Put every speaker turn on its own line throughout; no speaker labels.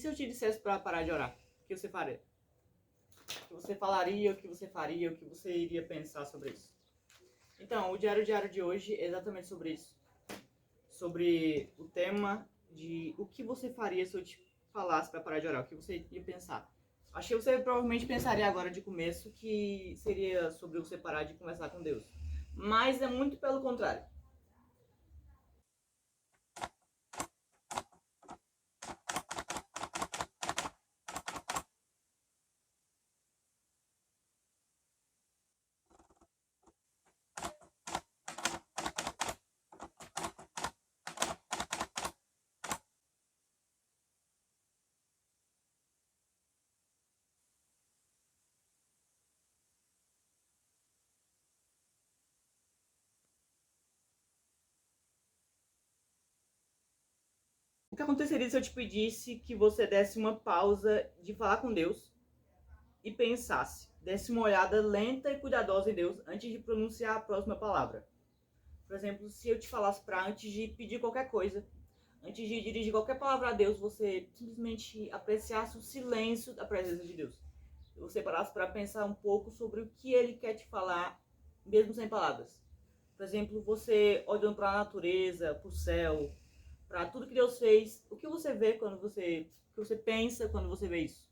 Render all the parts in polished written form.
se eu te dissesse para parar de orar? O que você faria? O que você falaria, o que você faria, o que você iria pensar sobre isso? Então, o diário de hoje é exatamente sobre isso. Sobre o tema de o que você faria se eu te falasse para parar de orar, o que você ia pensar. Acho que você provavelmente pensaria agora de começo que seria sobre você parar de conversar com Deus. Mas é muito pelo contrário. O que aconteceria se eu te pedisse que você desse uma pausa de falar com Deus e pensasse, desse uma olhada lenta e cuidadosa em Deus antes de pronunciar a próxima palavra? Por exemplo, se eu te falasse para antes de pedir qualquer coisa, antes de dirigir qualquer palavra a Deus, você simplesmente apreciasse o silêncio da presença de Deus. Você parasse para pensar um pouco sobre o que Ele quer te falar, mesmo sem palavras. Por exemplo, você olhando para a natureza, para o céu, para tudo que Deus fez, o que você vê quando o que você pensa quando você vê isso?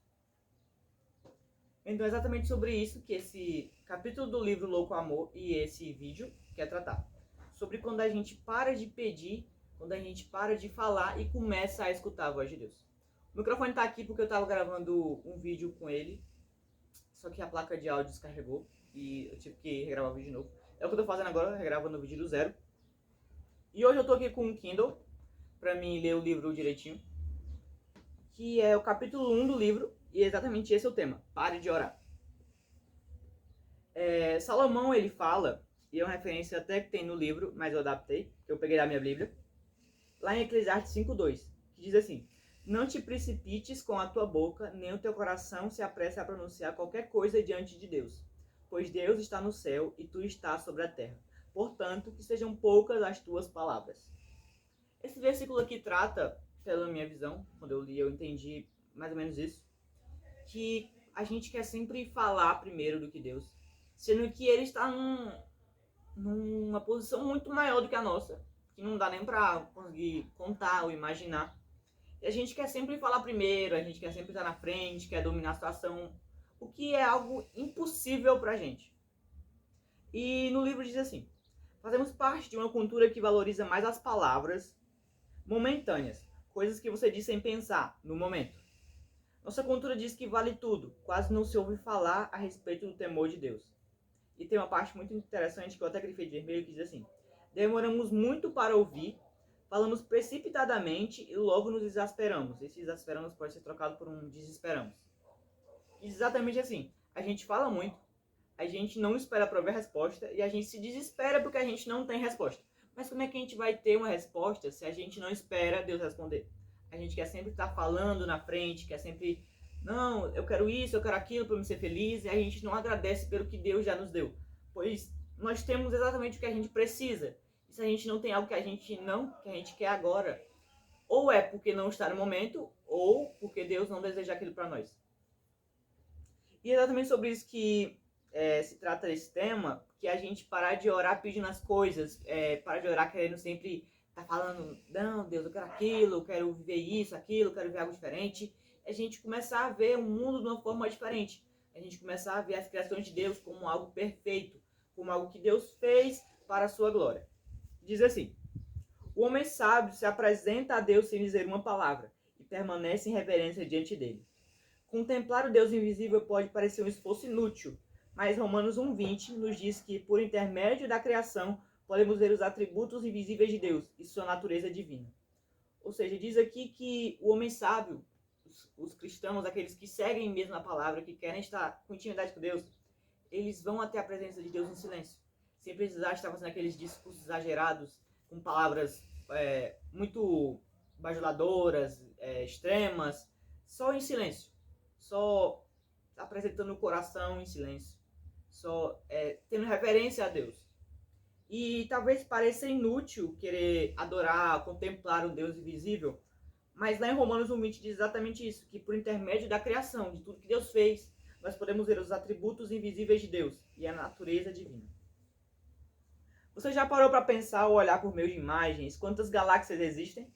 Então é exatamente sobre isso que esse capítulo do livro Louco Amor e esse vídeo quer tratar. Sobre quando a gente para de pedir, quando a gente para de falar e começa a escutar a voz de Deus. O microfone tá aqui porque eu tava gravando um vídeo com ele, só que a placa de áudio descarregou e eu tive que regravar o vídeo de novo. É o que eu tô fazendo agora, regravando o vídeo do zero. E hoje eu tô aqui com um Kindle pra mim ler o livro direitinho, que é o capítulo 1 do livro, e exatamente esse é o tema: pare de orar. Salomão, ele fala, e é uma referência até que tem no livro, mas eu adaptei, que eu peguei da minha Bíblia, lá em Eclesiastes 5:2, que diz assim: não te precipites com a tua boca, nem o teu coração se apresse a pronunciar qualquer coisa diante de Deus, pois Deus está no céu e tu estás sobre a terra. Portanto, que sejam poucas as tuas palavras. Esse versículo aqui trata, pela minha visão, quando eu li eu entendi mais ou menos isso, que a gente quer sempre falar primeiro do que Deus, sendo que Ele está numa posição muito maior do que a nossa, que não dá nem pra conseguir contar ou imaginar. E a gente quer sempre falar primeiro, a gente quer sempre estar na frente, quer dominar a situação, o que é algo impossível pra gente. E no livro diz assim: fazemos parte de uma cultura que valoriza mais as palavras momentâneas, coisas que você diz sem pensar, no momento. Nossa cultura diz que vale tudo, quase não se ouve falar a respeito do temor de Deus. E tem uma parte muito interessante que eu até grifei de vermelho que diz assim: demoramos muito para ouvir, falamos precipitadamente e logo nos exasperamos. Esse exasperamos pode ser trocado por um desesperamos. Exatamente assim, a gente fala muito, a gente não espera para ver a resposta e a gente se desespera porque a gente não tem resposta. Mas como é que a gente vai ter uma resposta se a gente não espera Deus responder? A gente quer sempre estar falando na frente, quer sempre, não, eu quero isso, eu quero aquilo para me ser feliz, e a gente não agradece pelo que Deus já nos deu. Pois nós temos exatamente o que a gente precisa. E se a gente não tem algo que a gente quer agora, ou é porque não está no momento, ou porque Deus não deseja aquilo para nós. E é exatamente sobre isso que se trata esse tema, que a gente parar de orar pedindo as coisas, parar de orar querendo sempre estar falando, não, Deus, eu quero aquilo, eu quero viver isso, aquilo, eu quero ver algo diferente. A gente começar a ver o mundo de uma forma diferente. A gente começar a ver as criações de Deus como algo perfeito, como algo que Deus fez para a sua glória. Diz assim: o homem sábio se apresenta a Deus sem dizer uma palavra e permanece em reverência diante dele. Contemplar o Deus invisível pode parecer um esforço inútil, mas Romanos 1:20 nos diz que, por intermédio da criação, podemos ver os atributos invisíveis de Deus e sua natureza divina. Ou seja, diz aqui que o homem sábio, os cristãos, aqueles que seguem mesmo a palavra, que querem estar com intimidade com Deus, eles vão até a presença de Deus em silêncio, sem precisar estar fazendo aqueles discursos exagerados, com palavras muito bajuladoras, extremas, só em silêncio, só apresentando o coração em silêncio, só tendo reverência a Deus. E talvez pareça inútil querer adorar, contemplar um Deus invisível, Mas lá em Romanos 1:20 diz exatamente isso, que por intermédio da criação, de tudo que Deus fez, nós podemos ver os atributos invisíveis de Deus e a natureza divina. Você já parou para pensar ou olhar por meio de imagens quantas galáxias existem?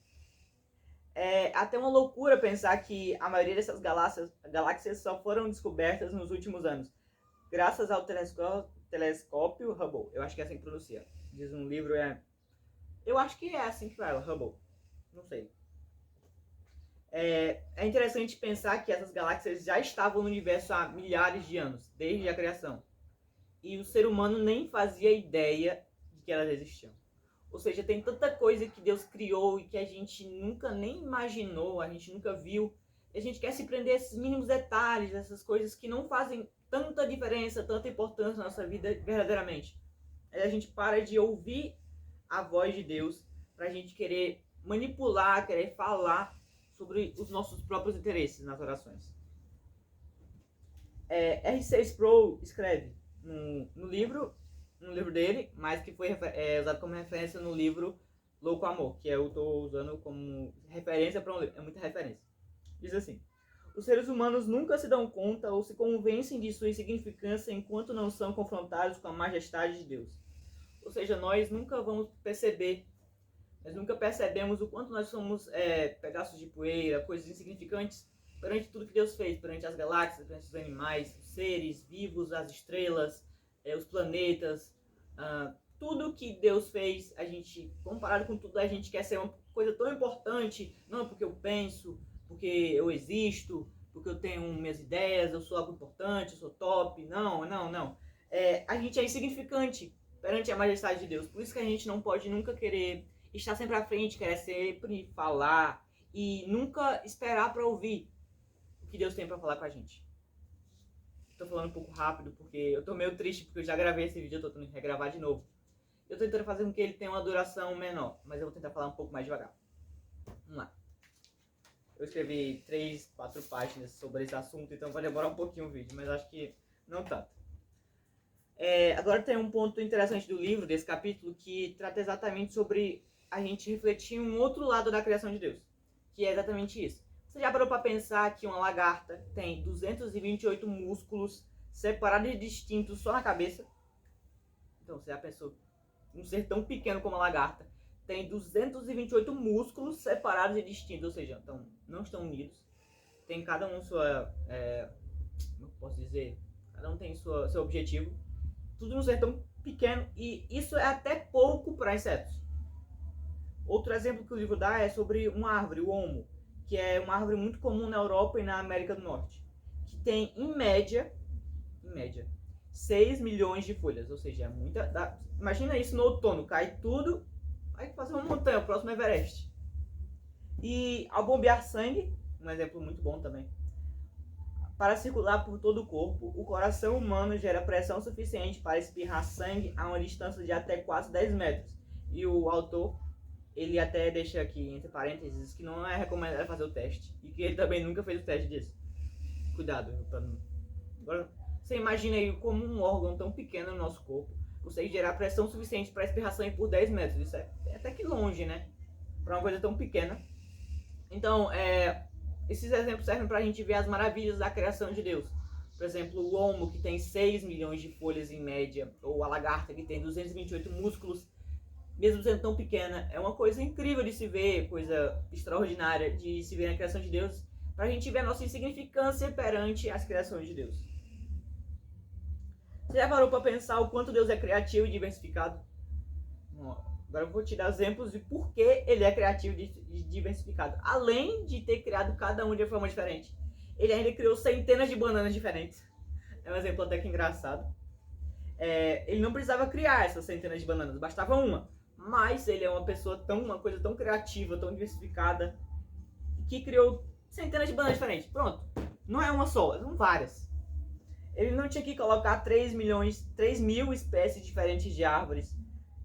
É até uma loucura pensar que a maioria dessas galáxias só foram descobertas nos últimos anos, graças ao telescópio Hubble. Eu acho que é assim que pronuncia. Diz um livro, eu acho que é assim que fala, Hubble. Não sei. É interessante pensar que essas galáxias já estavam no universo há milhares de anos, desde a criação. E o ser humano nem fazia ideia de que elas existiam. Ou seja, tem tanta coisa que Deus criou e que a gente nunca nem imaginou, a gente nunca viu. E a gente quer se prender a esses mínimos detalhes, essas coisas que não fazem tanta diferença, tanta importância na nossa vida verdadeiramente. Aí a gente para de ouvir a voz de Deus pra gente querer manipular, querer falar sobre os nossos próprios interesses nas orações. R.C. Sproul escreve no livro dele, mas que foi usado como referência no livro Louco Amor, que eu estou usando como referência para um livro. É muita referência. Diz assim: os seres humanos nunca se dão conta ou se convencem de sua insignificância enquanto não são confrontados com a majestade de Deus. Ou seja, nós nunca vamos perceber, nós nunca percebemos o quanto nós somos pedaços de poeira, coisas insignificantes perante tudo que Deus fez, perante as galáxias, perante os animais, os seres vivos, as estrelas, os planetas, tudo que Deus fez, a gente, comparado com tudo, a gente quer ser uma coisa tão importante, não porque eu penso, porque eu existo, porque eu tenho minhas ideias, eu sou algo importante, eu sou top, não. A gente é insignificante perante a majestade de Deus, por isso que a gente não pode nunca querer estar sempre à frente, querer sempre falar e nunca esperar para ouvir o que Deus tem para falar com a gente. Tô falando um pouco rápido porque eu tô meio triste porque eu já gravei esse vídeo, eu tô tentando regravar de novo. Eu tô tentando fazer com que ele tenha uma duração menor, mas eu vou tentar falar um pouco mais devagar. Vamos lá. Eu escrevi 3, 4 páginas sobre esse assunto, então vai demorar um pouquinho o vídeo, mas acho que não tanto. Agora tem um ponto interessante do livro, desse capítulo, que trata exatamente sobre a gente refletir um outro lado da criação de Deus, que é exatamente isso. Você já parou para pensar que uma lagarta tem 228 músculos separados e distintos só na cabeça? Então, você já pensou, um ser tão pequeno como a lagarta tem 228 músculos separados e distintos, ou seja, então, não estão unidos. Tem cada um sua, como eu posso dizer, cada um tem seu objetivo. Tudo num ser tão pequeno, e isso é até pouco para insetos. Outro exemplo que o livro dá é sobre uma árvore, o olmo, que é uma árvore muito comum na Europa e na América do Norte, que tem, em média, 6 milhões de folhas, ou seja, é muita... Imagina isso no outono, cai tudo, vai fazer uma montanha, o próximo Everest. E ao bombear sangue, um exemplo muito bom também, para circular por todo o corpo, o coração humano gera pressão suficiente para espirrar sangue a uma distância de até quase 10 metros. E o autor, ele até deixa aqui entre parênteses que não é recomendado fazer o teste. E que ele também nunca fez o teste disso. Cuidado. Agora, você imagina aí como um órgão tão pequeno no nosso corpo consegue gerar pressão suficiente para espirrar sangue por 10 metros. Isso é até que longe, né? Para uma coisa tão pequena. Então, esses exemplos servem para a gente ver as maravilhas da criação de Deus. Por exemplo, o olmo, que tem 6 milhões de folhas em média, ou a lagarta, que tem 228 músculos, mesmo sendo tão pequena, é uma coisa incrível de se ver, coisa extraordinária de se ver na criação de Deus, para a gente ver a nossa insignificância perante as criações de Deus. Você já parou para pensar o quanto Deus é criativo e diversificado? Agora eu vou te dar exemplos de por que ele é criativo e diversificado. Além de ter criado cada um de forma diferente, ele ainda criou centenas de bananas diferentes. É um exemplo até que engraçado. Ele não precisava criar essas centenas de bananas, bastava uma. Mas ele é uma coisa tão criativa, tão diversificada, que criou centenas de bananas diferentes. Pronto. Não é uma só, são várias. Ele não tinha que colocar 3 mil espécies diferentes de árvores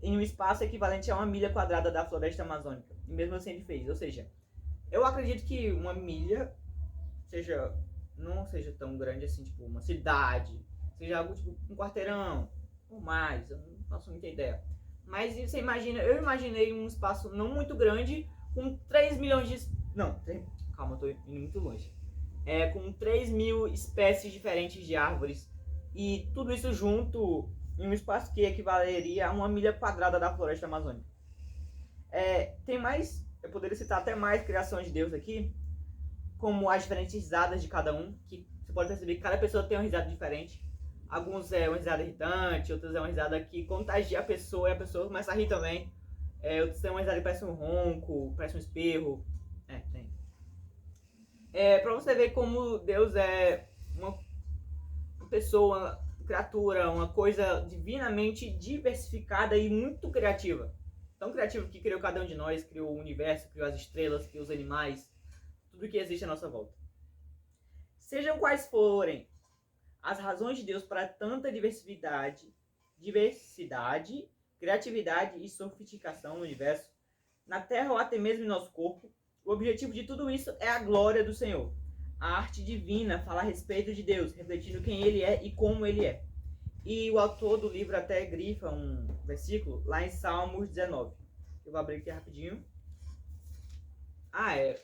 em um espaço equivalente a 1 milha quadrada da floresta amazônica. E mesmo assim ele fez. Ou seja, eu acredito que 1 milha não seja tão grande assim, tipo uma cidade. Seja algo tipo um quarteirão ou mais, eu não faço muita ideia. Mas você imagina, eu imaginei um espaço não muito grande com 3 milhões Não, calma, eu tô indo muito longe. Com 3.000 espécies diferentes de árvores. E tudo isso junto em um espaço que equivaleria a 1 milha quadrada da floresta amazônica. Tem mais, eu poderia citar até mais criações de Deus aqui, como as diferentes risadas de cada um, que você pode perceber que cada pessoa tem uma risada diferente. Alguns é uma risada irritante, outros é uma risada que contagia a pessoa e a pessoa começa a rir também. Outros têm uma risada que parece um ronco, parece um espirro. Tem. Pra você ver como Deus é uma pessoa, uma criatura, uma coisa divinamente diversificada e muito criativa. Tão criativa que criou cada um de nós, criou o universo, criou as estrelas, criou os animais, tudo que existe à nossa volta. Sejam quais forem as razões de Deus para tanta diversidade, criatividade e sofisticação no universo, na Terra ou até mesmo em nosso corpo, o objetivo de tudo isso é a glória do Senhor. A arte divina fala a respeito de Deus, refletindo quem Ele é e como Ele é. E o autor do livro até grifa um versículo lá em Salmos 19. Eu vou abrir aqui rapidinho.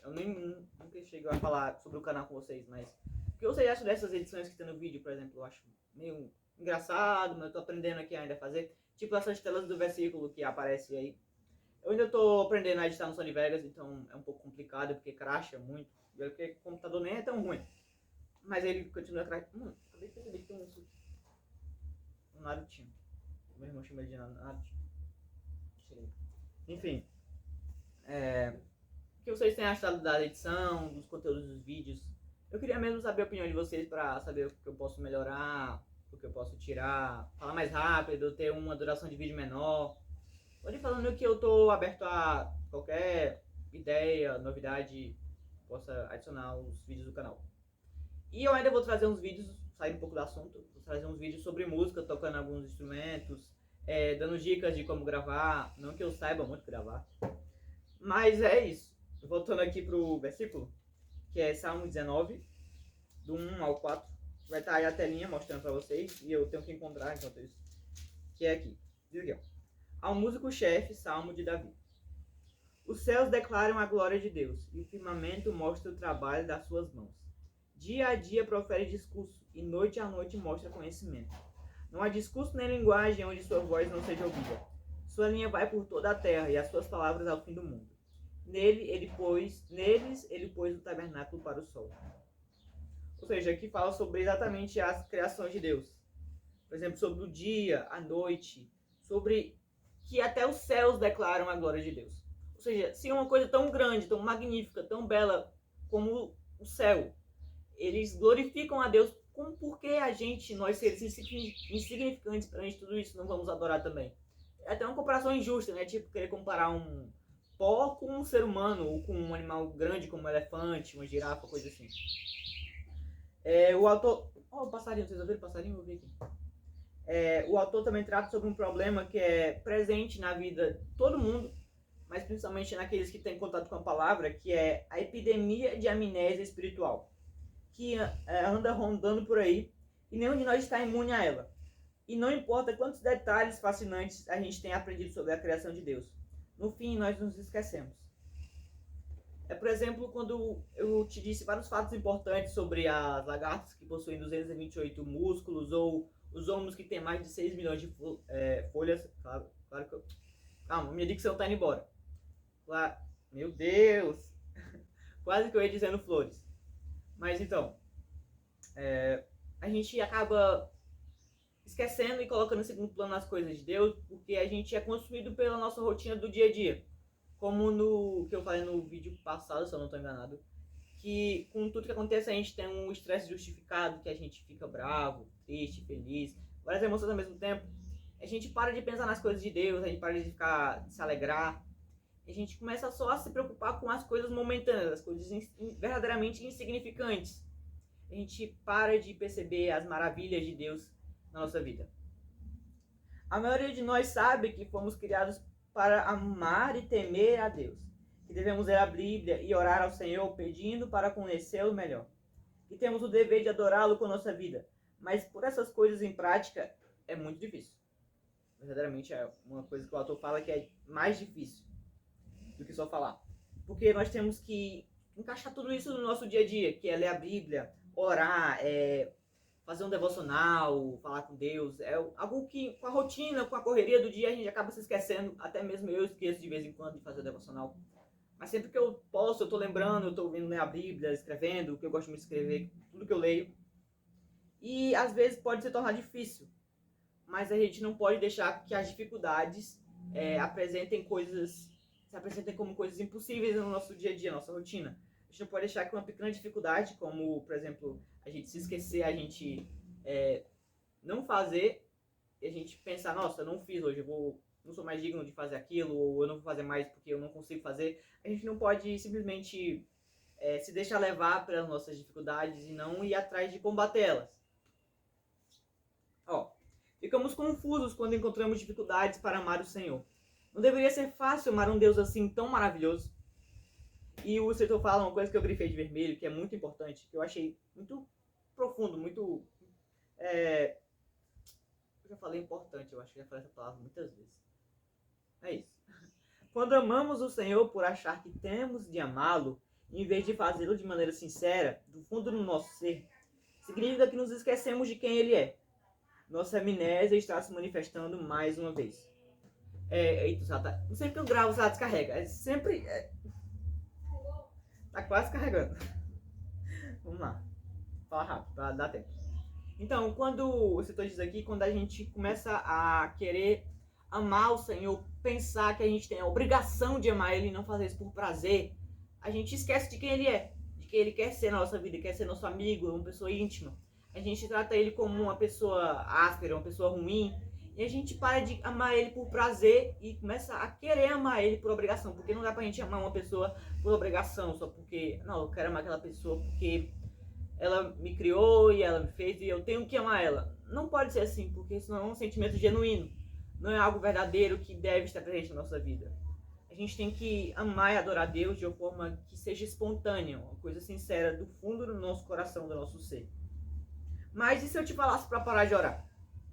Eu nunca cheguei a falar sobre o canal com vocês, mas o que vocês acham dessas edições que tem no vídeo, por exemplo? Eu acho meio engraçado, mas eu tô aprendendo aqui ainda a fazer. Tipo essas telas do versículo que aparece aí. Eu ainda tô aprendendo a editar no Sony Vegas, então é um pouco complicado, porque crasha muito. Porque o computador nem é tão ruim. Mas ele continua crashando. Acabei de perceber que tem um Narutinho. Meu irmão chama ele de Narutinho. Enfim. O que vocês têm achado da edição, dos conteúdos dos vídeos? Eu queria mesmo saber a opinião de vocês para saber o que eu posso melhorar, o que eu posso tirar, falar mais rápido, ter uma duração de vídeo menor. Pode ir falando que eu tô aberto a qualquer ideia, novidade, possa adicionar os vídeos do canal. E eu ainda vou trazer uns vídeos, sair um pouco do assunto, vou trazer uns vídeos sobre música, tocando alguns instrumentos, dando dicas de como gravar, não que eu saiba muito gravar. Mas é isso. Voltando aqui pro versículo, que é Salmo 19, do 1 ao 4. Vai estar aí a telinha mostrando para vocês, e eu tenho que encontrar enquanto isso. Que é aqui. Diz aqui, ó. Ao músico-chefe, Salmo de Davi. Os céus declaram a glória de Deus, e o firmamento mostra o trabalho das suas mãos. Dia a dia profere discurso, e noite a noite mostra conhecimento. Não há discurso nem linguagem onde sua voz não seja ouvida. Sua linha vai por toda a terra, e as suas palavras ao fim do mundo. Neles ele pôs o tabernáculo para o sol. Ou seja, aqui fala sobre exatamente as criações de Deus. Por exemplo, sobre o dia, a noite, sobre que até os céus declaram a glória de Deus. Ou seja, se é uma coisa tão grande, tão magnífica, tão bela como o céu, eles glorificam a Deus, por que a gente, nós seres insignificantes perante tudo isso, não vamos adorar também? É até uma comparação injusta, né? Tipo, querer comparar um pó com um ser humano, ou com um animal grande como um elefante, uma girafa, coisa assim. O autor... o passarinho, vocês ouviram o passarinho? Eu vi aqui. O autor também trata sobre um problema que é presente na vida de todo mundo, mas principalmente naqueles que têm contato com a palavra, que é a epidemia de amnésia espiritual, que anda rondando por aí, e nenhum de nós está imune a ela. E não importa quantos detalhes fascinantes a gente tem aprendido sobre a criação de Deus, no fim nós nos esquecemos. Por exemplo, quando eu te disse vários fatos importantes sobre as lagartas que possuem 228 músculos, ou os homos que têm mais de 6 milhões de folhas. Claro que eu... Calma, minha dicção tá indo embora. Meu Deus! Quase que eu ia dizendo flores. Mas então, a gente acaba esquecendo e colocando em segundo plano as coisas de Deus, porque a gente é consumido pela nossa rotina do dia a dia. Como no que eu falei no vídeo passado, se eu não estou enganado, que com tudo que acontece a gente tem um estresse justificado, que a gente fica bravo, triste, feliz, várias emoções ao mesmo tempo. A gente para de pensar nas coisas de Deus, a gente para de se alegrar, a gente começa só a se preocupar com as coisas momentâneas, as coisas verdadeiramente insignificantes. A gente para de perceber as maravilhas de Deus na nossa vida. A maioria de nós sabe que fomos criados para amar e temer a Deus, que devemos ler a Bíblia e orar ao Senhor pedindo para conhecê-lo melhor, que temos o dever de adorá-lo com nossa vida, mas por essas coisas em prática é muito difícil. Verdadeiramente é uma coisa que o autor fala que é mais difícil do que só falar, porque nós temos que encaixar tudo isso no nosso dia a dia, que é ler a Bíblia, orar, fazer um devocional, falar com Deus. É algo que, com a rotina, com a correria do dia, a gente acaba se esquecendo. Até mesmo eu esqueço de vez em quando de fazer o devocional. Mas sempre que eu posso, eu tô lembrando, eu tô ouvindo ler a Bíblia, escrevendo, que eu gosto muito de escrever, tudo que eu leio. E às vezes pode se tornar difícil, mas a gente não pode deixar que as dificuldades se apresentem como coisas impossíveis no nosso dia a dia, nossa rotina. A gente não pode deixar que uma pequena dificuldade, como, por exemplo, a gente se esquecer, a gente não fazer, e a gente pensar, nossa, eu não fiz hoje, não sou mais digno de fazer aquilo, ou eu não vou fazer mais porque eu não consigo fazer. A gente não pode simplesmente se deixar levar pelas nossas dificuldades e não ir atrás de combatê-las. Ficamos confusos quando encontramos dificuldades para amar o Senhor. Não deveria ser fácil amar um Deus assim tão maravilhoso? E o escritor fala uma coisa que eu grifei de vermelho, que é muito importante, que eu achei muito profundo, muito... Eu já falei importante, eu acho que já falei essa palavra muitas vezes. É isso. Quando amamos o Senhor por achar que temos de amá-lo, em vez de fazê-lo de maneira sincera, do fundo do nosso ser, significa que nos esquecemos de quem Ele é. Nossa amnésia está se manifestando mais uma vez. Eita, não sei porque eu gravo, o descarrega. Tá quase carregando. Vamos lá. Fala rápido, pra dar tempo. Então, quando o escritor diz aqui, quando a gente começa a querer amar o Senhor, pensar que a gente tem a obrigação de amar Ele e não fazer isso por prazer, a gente esquece de quem Ele é. De que Ele quer ser na nossa vida, quer ser nosso amigo, uma pessoa íntima. A gente trata Ele como uma pessoa áspera, uma pessoa ruim, e a gente para de amar Ele por prazer e começa a querer amar Ele por obrigação, porque não dá pra gente amar uma pessoa por obrigação, só porque, não, eu quero amar aquela pessoa porque ela me criou e ela me fez e eu tenho que amar ela. Não pode ser assim, porque isso não é um sentimento genuíno, não é algo verdadeiro que deve estar presente na nossa vida. A gente tem que amar e adorar Deus de uma forma que seja espontânea, uma coisa sincera, do fundo do nosso coração, do nosso ser. Mas e se eu te falasse para parar de orar?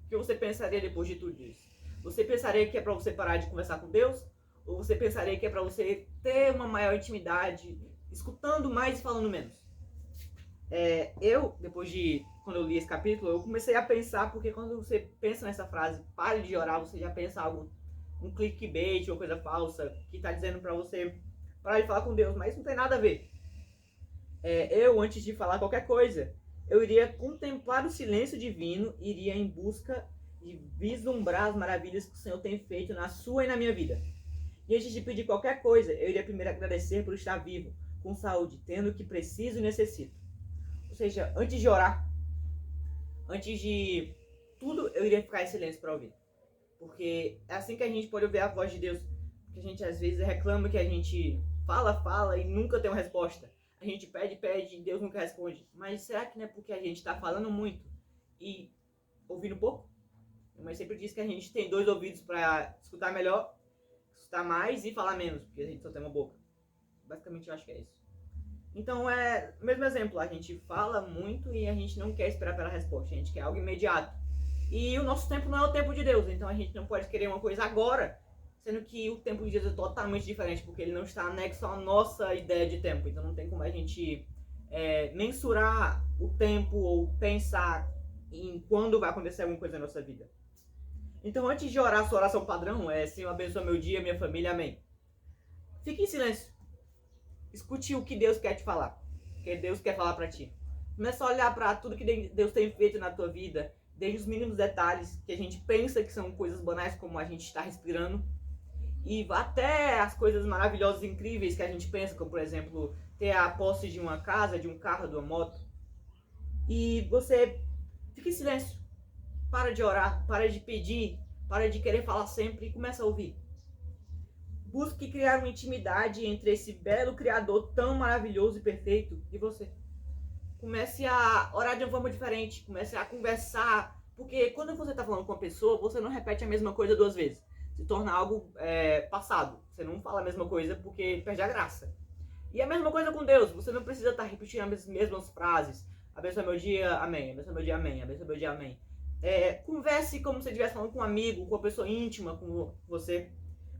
O que você pensaria depois de tudo isso? Você pensaria que é para você parar de conversar com Deus? Ou você pensaria que é para você ter uma maior intimidade, escutando mais e falando menos? Quando eu li esse capítulo, eu comecei a pensar, porque quando você pensa nessa frase, pare de orar, você já pensa algo, um clickbait ou coisa falsa, que está dizendo para você parar de falar com Deus, mas não tem nada a ver. Antes de falar qualquer coisa, eu iria contemplar o silêncio divino e iria em busca de vislumbrar as maravilhas que o Senhor tem feito na sua e na minha vida. E antes de pedir qualquer coisa, eu iria primeiro agradecer por estar vivo, com saúde, tendo o que preciso e necessito. Ou seja, antes de orar, antes de tudo, eu iria ficar em silêncio para ouvir. Porque é assim que a gente pode ouvir a voz de Deus. Porque a gente às vezes reclama que a gente fala e nunca tem uma resposta. A gente pede e Deus nunca responde. Mas será que não é porque a gente está falando muito e ouvindo pouco? Minha mãe sempre diz que a gente tem 2 ouvidos para escutar melhor, escutar mais e falar menos, porque a gente só tem uma boca. Basicamente eu acho que é isso. Então mesmo exemplo, a gente fala muito e a gente não quer esperar pela resposta, a gente quer algo imediato. E o nosso tempo não é o tempo de Deus, então a gente não pode querer uma coisa agora, sendo que o tempo de Deus é totalmente diferente, porque ele não está anexo à nossa ideia de tempo. Então não tem como a gente mensurar o tempo ou pensar em quando vai acontecer alguma coisa na nossa vida. Então antes de orar, sua oração padrão é: Senhor, abençoa meu dia, minha família, amém. Fique em silêncio. Escute o que Deus quer te falar, o que Deus quer falar para ti. Começa a olhar para tudo que Deus tem feito na tua vida, desde os mínimos detalhes que a gente pensa que são coisas banais, como a gente está respirando, e até as coisas maravilhosas e incríveis que a gente pensa, como por exemplo, ter a posse de uma casa, de um carro, de uma moto. E você fica em silêncio, para de orar, para de pedir, para de querer falar sempre e começa a ouvir. Busque criar uma intimidade entre esse belo Criador tão maravilhoso e perfeito e você. Comece a orar de uma forma diferente, comece a conversar, porque quando você está falando com uma pessoa, você não repete a mesma coisa 2 vezes. Se torna algo passado. Você não fala a mesma coisa porque perde a graça. E a mesma coisa com Deus, você não precisa estar repetindo as mesmas frases. Abençoa meu dia, amém. Abençoa meu dia, amém. Abençoa meu dia, amém. Converse como se você estivesse falando com um amigo, com uma pessoa íntima com você.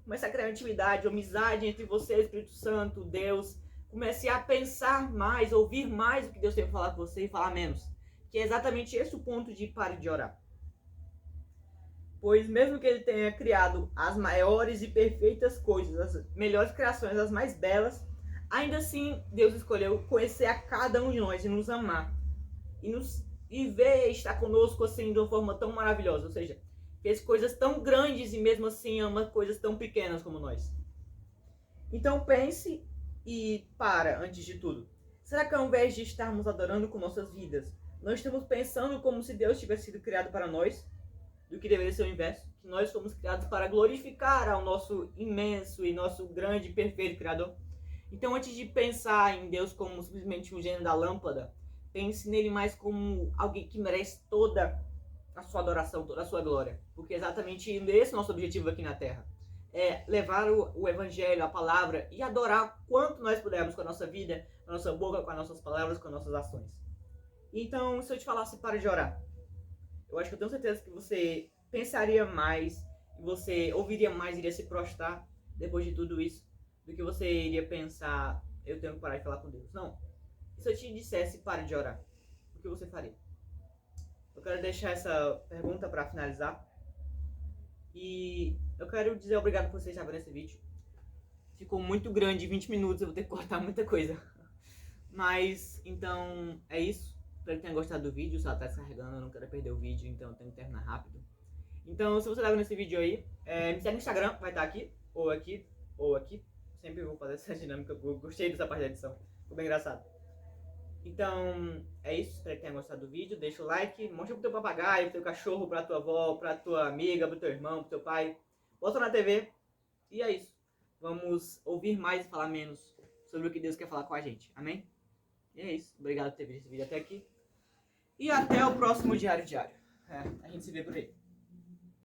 Comece a criar intimidade, amizade entre você, Espírito Santo, Deus. Comece a pensar mais, ouvir mais o que Deus tem para falar com você e falar menos. Que é exatamente esse o ponto de pare de orar. Pois mesmo que ele tenha criado as maiores e perfeitas coisas, as melhores criações, as mais belas, ainda assim Deus escolheu conhecer a cada um de nós e nos amar. E ver estar conosco assim de uma forma tão maravilhosa. Ou seja, fez coisas tão grandes e mesmo assim ama coisas tão pequenas como nós. Então pense e antes de tudo. Será que ao invés de estarmos adorando com nossas vidas, nós estamos pensando como se Deus tivesse sido criado para nós? Do que deveria ser o inverso, que nós fomos criados para glorificar ao nosso imenso e nosso grande e perfeito Criador. Então, antes de pensar em Deus como simplesmente um gênio da lâmpada, pense nele mais como alguém que merece toda a sua adoração, toda a sua glória. Porque é exatamente esse é o nosso objetivo aqui na Terra. É levar o Evangelho, a palavra, e adorar quanto nós pudermos com a nossa vida, com a nossa boca, com as nossas palavras, com as nossas ações. Então, se eu te falasse para de orar, eu acho que eu tenho certeza que você pensaria mais, você ouviria mais, iria se prostrar depois de tudo isso, do que você iria pensar, eu tenho que parar de falar com Deus. Não. E se eu te dissesse, pare de orar, o que você faria? Eu quero deixar essa pergunta para finalizar. E eu quero dizer obrigado por você estar vendo esse vídeo. Ficou muito grande, 20 minutos, eu vou ter que cortar muita coisa. Mas, então, é isso. Espero que tenha gostado do vídeo. Se ela tá descarregando, eu não quero perder o vídeo, então eu tenho que terminar rápido. Então, se você tá vendo esse vídeo aí, me segue no Instagram, vai estar aqui, ou aqui, ou aqui. Sempre vou fazer essa dinâmica, eu gostei dessa parte da edição. Ficou bem engraçado. Então, é isso. Espero que tenha gostado do vídeo. Deixa o like, mostra pro teu papagaio, pro teu cachorro, pra tua avó, pra tua amiga, pro teu irmão, pro teu pai. Bota na TV. E é isso. Vamos ouvir mais e falar menos sobre o que Deus quer falar com a gente. Amém? E é isso. Obrigado por ter visto esse vídeo até aqui. E até o próximo Diário. A gente se vê por aí.